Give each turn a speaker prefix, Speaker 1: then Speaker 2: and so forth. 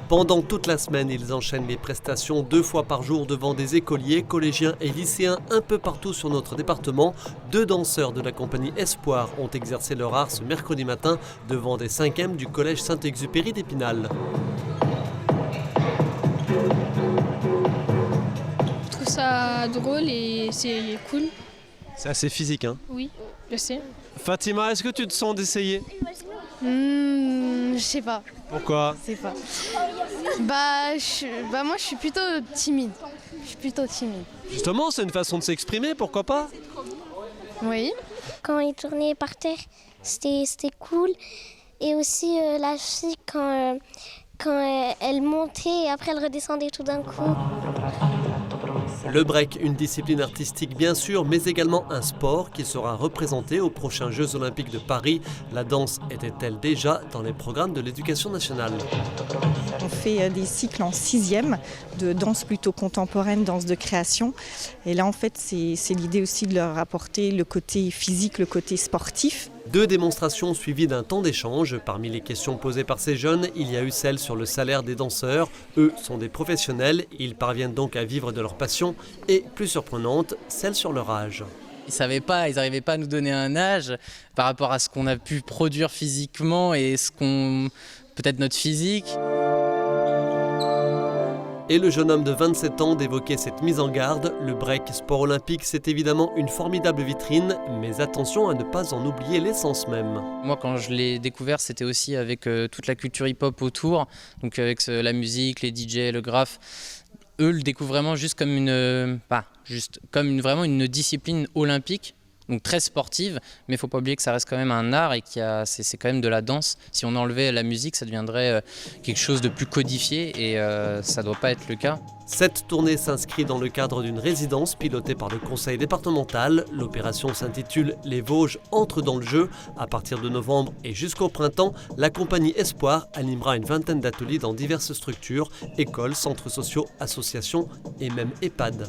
Speaker 1: Pendant toute la semaine, ils enchaînent les prestations 2 fois par jour devant des écoliers, collégiens et lycéens un peu partout sur notre département. 2 danseurs de la compagnie Espoir ont exercé leur art ce mercredi matin devant des 5e du collège Saint-Exupéry d'Épinal.
Speaker 2: Je trouve ça drôle et c'est cool.
Speaker 1: C'est assez physique, hein?
Speaker 2: Oui, je sais.
Speaker 1: Fatima, est-ce que tu te sens d'essayer?
Speaker 3: Je sais pas.
Speaker 1: Pourquoi?
Speaker 3: Je sais pas. Moi je suis plutôt timide.
Speaker 1: Justement, c'est une façon de s'exprimer, pourquoi pas?
Speaker 3: Oui.
Speaker 4: Quand il tournait par terre, c'était cool. Et aussi la fille quand elle montait et après elle redescendait tout d'un coup.
Speaker 1: Le break, une discipline artistique bien sûr, mais également un sport qui sera représenté aux prochains Jeux Olympiques de Paris. La danse était-elle déjà dans les programmes de l'éducation nationale?
Speaker 5: On fait des cycles en 6e de danse plutôt contemporaine, danse de création. Et là en fait c'est l'idée aussi de leur apporter le côté physique, le côté sportif.
Speaker 1: 2 démonstrations suivies d'un temps d'échange. Parmi les questions posées par ces jeunes, il y a eu celle sur le salaire des danseurs. Eux sont des professionnels, ils parviennent donc à vivre de leur passion. Et plus surprenante, celle sur leur âge.
Speaker 6: Ils n'arrivaient pas à nous donner un âge par rapport à ce qu'on a pu produire physiquement et peut-être notre physique.
Speaker 1: Et le jeune homme de 27 ans d'évoquer cette mise en garde. Le break sport olympique, c'est évidemment une formidable vitrine, mais attention à ne pas en oublier l'essence même.
Speaker 6: Moi, quand je l'ai découvert, c'était aussi avec toute la culture hip-hop autour, donc avec la musique, les DJ, le graphe. Eux le découvrent vraiment juste comme vraiment une discipline olympique, donc très sportive, mais il ne faut pas oublier que ça reste quand même un art et c'est quand même de la danse. Si on enlevait la musique, ça deviendrait quelque chose de plus codifié et ça ne doit pas être le cas.
Speaker 1: Cette tournée s'inscrit dans le cadre d'une résidence pilotée par le conseil départemental. L'opération s'intitule « Les Vosges entrent dans le jeu ». À partir de novembre et jusqu'au printemps, la compagnie Espoir animera une vingtaine d'ateliers dans diverses structures, écoles, centres sociaux, associations et même EHPAD.